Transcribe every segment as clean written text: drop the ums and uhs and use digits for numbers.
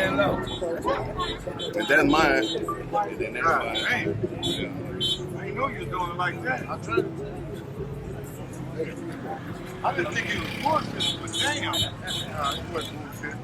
If that's mine, then that's mine. Hey, I didn't know you was doing it like that. I didn't think it was bullshit, but damn. It wasn't bullshit.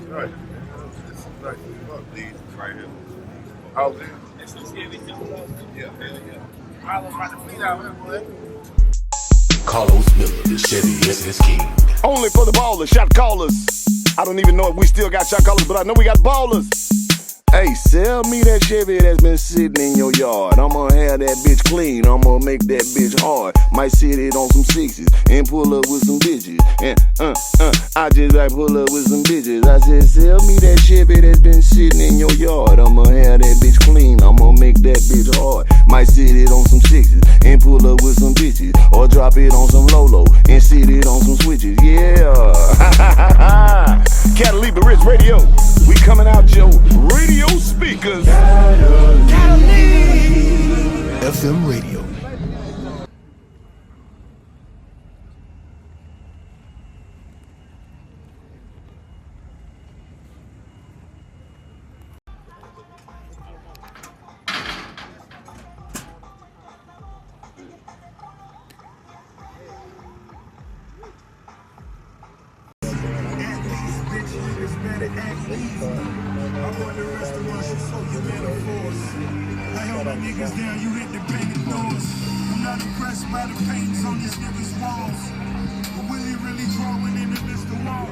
Right. This is like these right here. How old is it? Yeah. Karlous Miller, the Chevy is his king. Only for the ballers, shot callers. I don't even know if we still got shot callers, but I know we got ballers. Hey, sell me that Chevy that's been sitting in your yard. I'ma have that bitch clean, I'ma make that bitch hard. Might sit it on some sixes and pull up with some bitches. And I just like pull up with some bitches. I said, sell me that Chevy that's been sitting in your yard. I'ma have that bitch clean, I'ma make that bitch hard. Might sit it on some sixes and pull up with some bitches. Or drop it on some Lolo and sit it on some switches. Yeah. Catalina Rich Radio. We coming out your radio speakers. FM radio. I held my niggas down, you hit the banging doors. I'm not impressed by the paintings on these niggas' walls. But Willie really drawing in the midst of wall.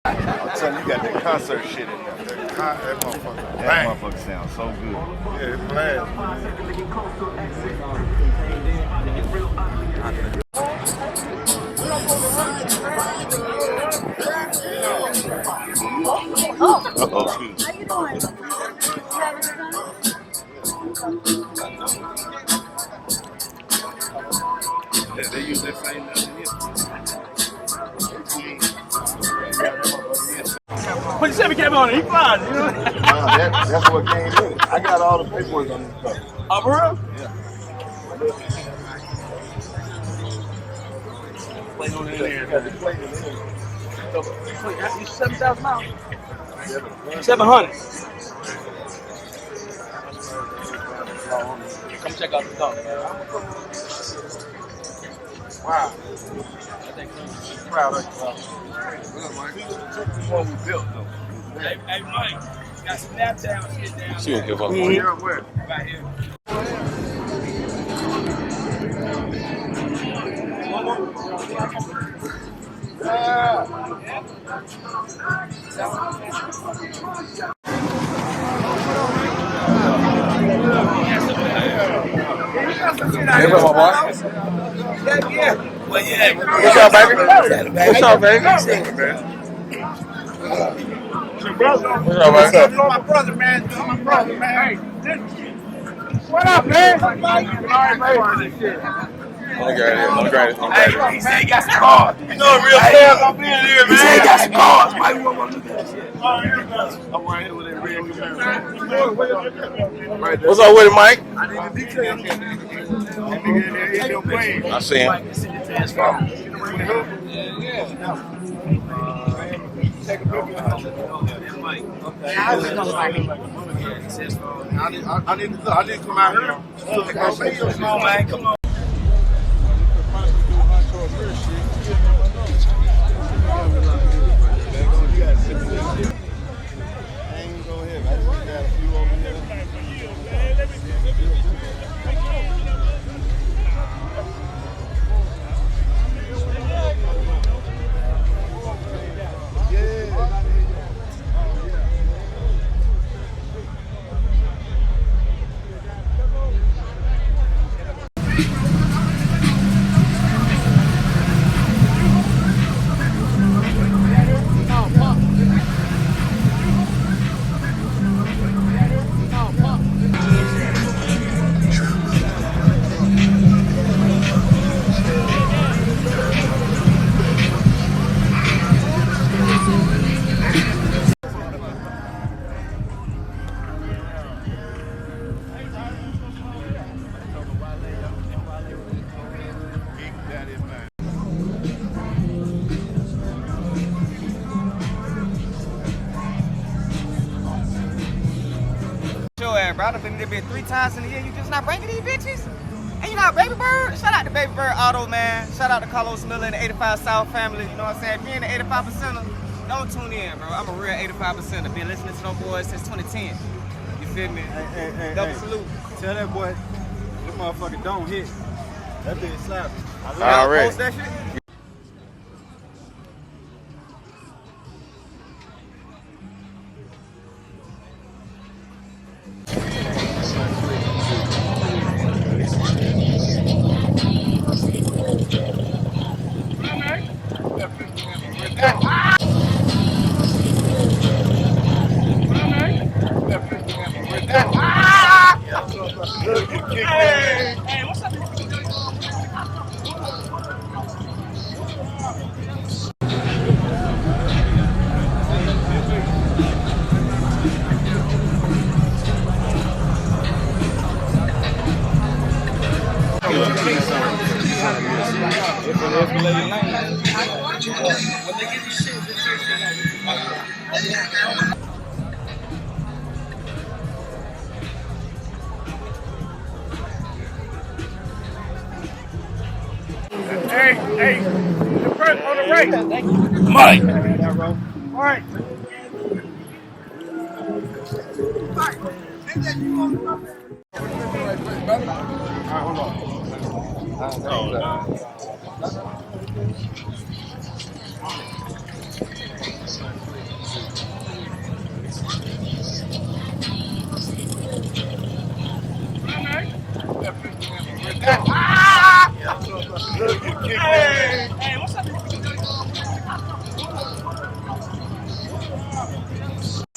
I'm telling you, you got that concert shit in there. That motherfucker sounds so good. Yeah, it's blast. Uh-oh, excuse me. How you doing? Yeah, they use that same nothing here. Put your Chevy cap on it, he fine, you know? That's what came in it. I got all the paperwork on this stuff. Oh, for real? Yeah. Plate on it You got the plate in there. So, you 7,000 miles? 700. Come check out the dog. Wow. Proud of you. This is one we built, though. Hey, Mike, got snap down, shit down. She don't give up. Yeah, where? Right here. Hey, my boy. Well, yeah. What's up, baby? What's up, baby? Your brother. What's up, man? My brother, man. My brother, man. What up, man? All right, man. He said he got some cars. You know, real fans gonna be in here, man. He said he got some cars. Why you want to look at this? I'm right here with that red. What's up with it, Mike? I need the details. I see him. Take a picture. I need to come out here. Come on, man. Come on. Bro, I've been there 3 times in a year. You just not bringing these bitches? And you not BabyBird? Shout out to BabyBird Auto, man. Shout out to Karlous Miller and the 85 South family. You know what I'm saying? If you're in the 85%er, don't tune in, bro. I'm a real 85%er. Been listening to them boys since 2010. You feel me? Hey, Double salute. Tell that boy, this motherfucker don't hit. That bitch slapping. Already. Post that shit. Hey, what's up? Hey, the person on the right. Mike. All right. Hey, what's up?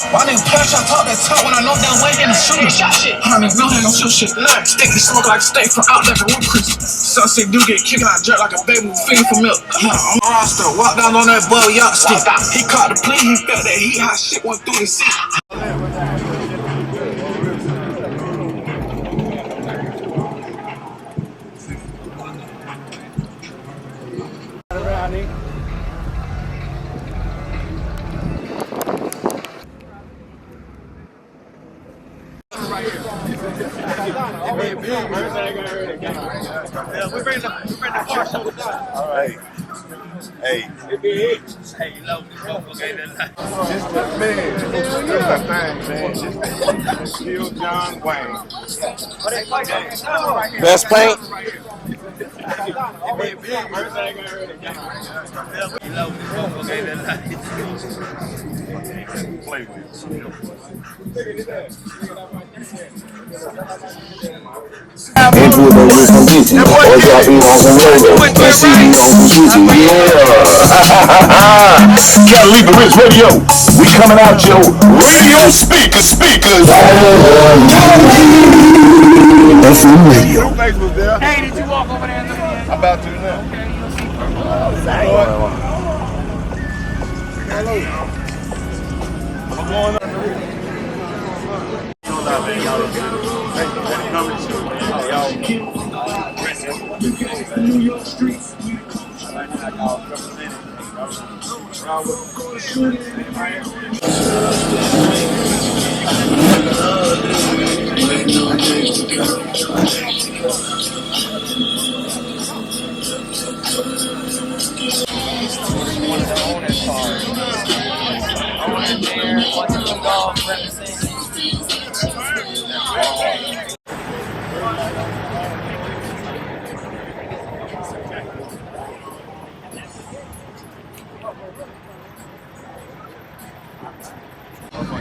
Why nigga push I talk that talk when I know damn way in the shoot shit. I don't know how no shoot shit. Stick the smoke like steak from out like a root crease. Sunset do get kicked out jerk like a baby feeding for milk. I'm a roster, walk down on that boy yacht stick. He caught the plea, he felt that heat hot shit went through his seat. We bring the car show. All right. Hey. Hey, you know, this motherfucker ain't that nice. Just the man. That's the thing, man. Just kill John Wayne. Best paint? You know, this motherfucker ain't that nice. Play with. Into the with some bitches, or dropping on some roller, and CD on some switches, yeah. Can't leave the Rich Radio. We coming out your radio speakers. FM Radio. Hey, did you walk over there and look at I'm about to now. I'm going up. New York streets. One of the owners' cars. Owner there, one of the dogs representing.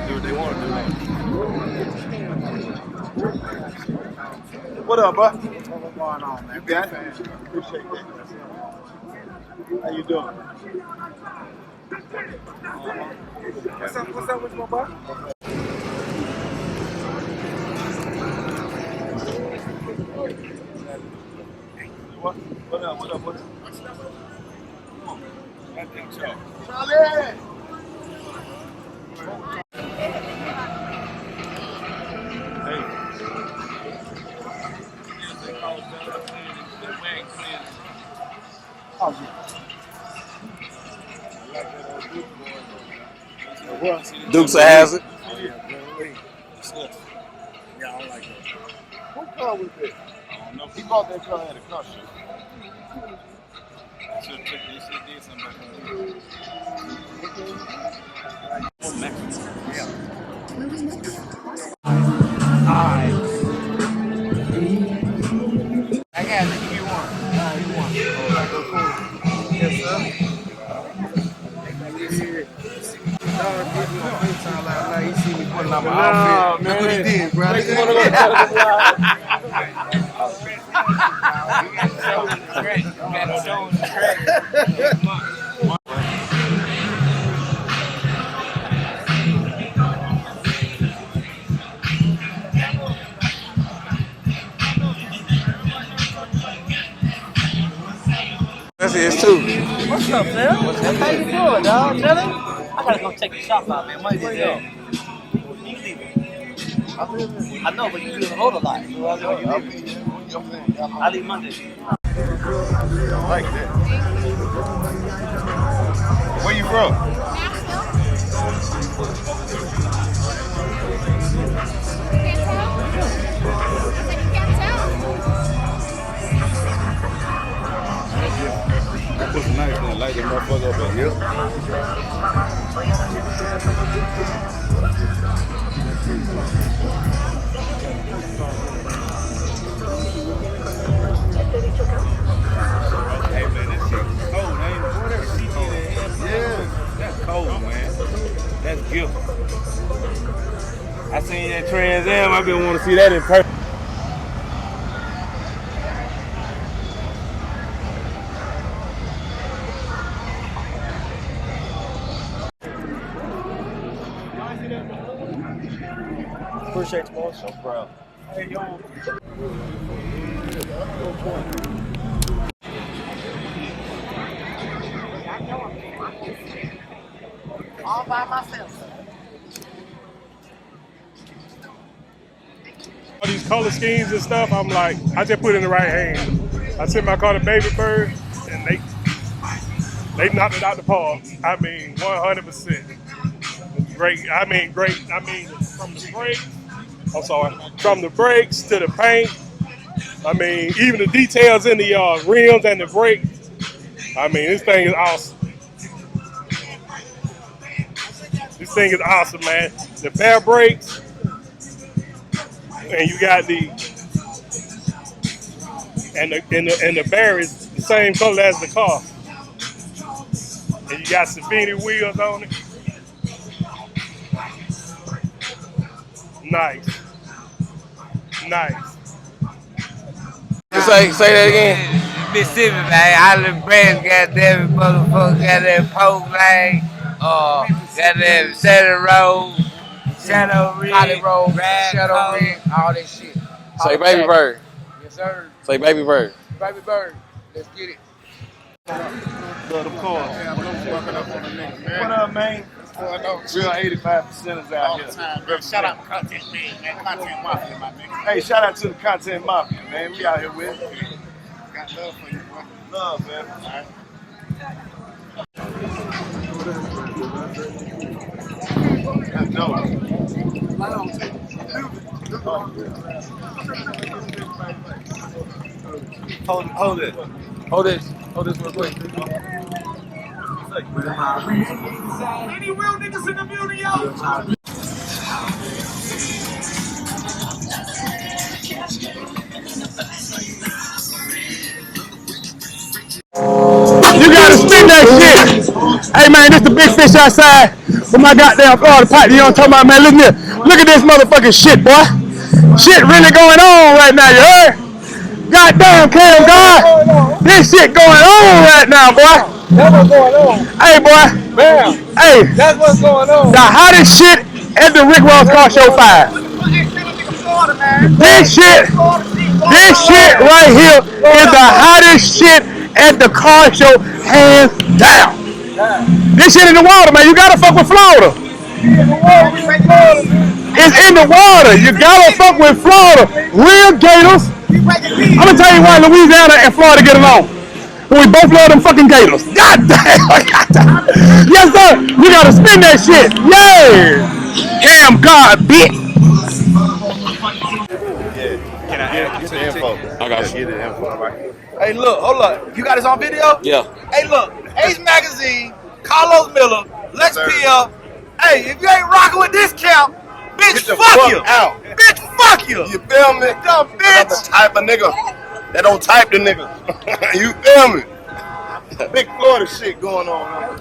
Do what they want to do. What up, bud? What's going on, man? You got it? Appreciate that. How you doing? What's up with my boy? What up? What up? Charlie! Hey. Dukes of Hazzard. Yeah, I don't like that. What car was that? I don't know. He bought that car at a car show. Should did something back I got it. You want? You want? Yes, sir. He see me putting on my outfit. Look what he did, bro. That's his too. What's up, man? How you doing, dog? Chilling? I gotta go check the shop out, man. Money's there. I know, but you live in Oda lot. So I leave Monday. Like that. Where you from? That pussy nice, man. Light that motherfucker up in here. Hey, man, that shit cold, ain't it? Boy, that CG Yeah. that's cold, man. That's gift. I seen that Trans Am. I've been wanting to see that in person. Appreciate the boss. So proud. Hey, yo. All by myself. All these color schemes and stuff, I'm like, I just put it in the right hand. I sent my car to BabyBird, and they knocked it out the park. I mean, 100%. Great. I mean, great. I mean, from the brakes. From the brakes to the paint. I mean, even the details in the rims and the brakes. I mean, this thing is awesome. This thing is awesome, man. The bare brakes, and you got the bare is the same color as the car. And you got Savini wheels on it. Nice. Say that again. Mississippi, man. Island Branch, goddamn motherfucker, goddamn Polk Lane, goddamn Shadow Road, Shadow Ridge, Holly Road, Shadow Ridge, all that shit. Say BabyBird. Yes, sir. Say BabyBird. BabyBird. Let's get it. Love them cars. What up, man? Real 85%ers out here. Shout out to Content Man, Content Mafia, my nigga. Hey, shout out to the Content Mafia, man. We out here with it. Got love for you, bro. Love, man. All right. That's dope. Hold it. Hold this real quick. Any real niggas in the building, yo? You gotta spin that shit. Hey man, this the big fish outside with my goddamn Florida pot. You know what I'm talking about, man? Listen here. Look at this motherfucking shit, boy. Shit really going on right now, you heard? Goddamn Cam God. This shit going on right now, boy. That's what's going on. Hey, boy. Bam. Hey. That's what's going on. The hottest shit at the Rick Ross Car Show 5. This shit right here is the hottest shit at the car show, hands down. This shit in the water, man. You gotta fuck with Florida. It's in the water. You gotta fuck with Florida. Real gators. I'm gonna tell you why Louisiana and Florida get along. We both love them fucking gators. God damn. Yes, sir. You gotta spin that shit. Yeah. Damn God, bitch. Can I get the info? I got you. Get the info, right? Hey, look, hold up. You got this on video? Yeah. Hey, look, Ace Magazine, Karlous Miller, Lex PL. Hey, if you ain't rocking with this count, bitch, fuck you. Out. Bitch, fuck you. You feel me? Dumb That's bitch. the type of nigga that don't type the nigga. You feel me? Big Florida shit going on.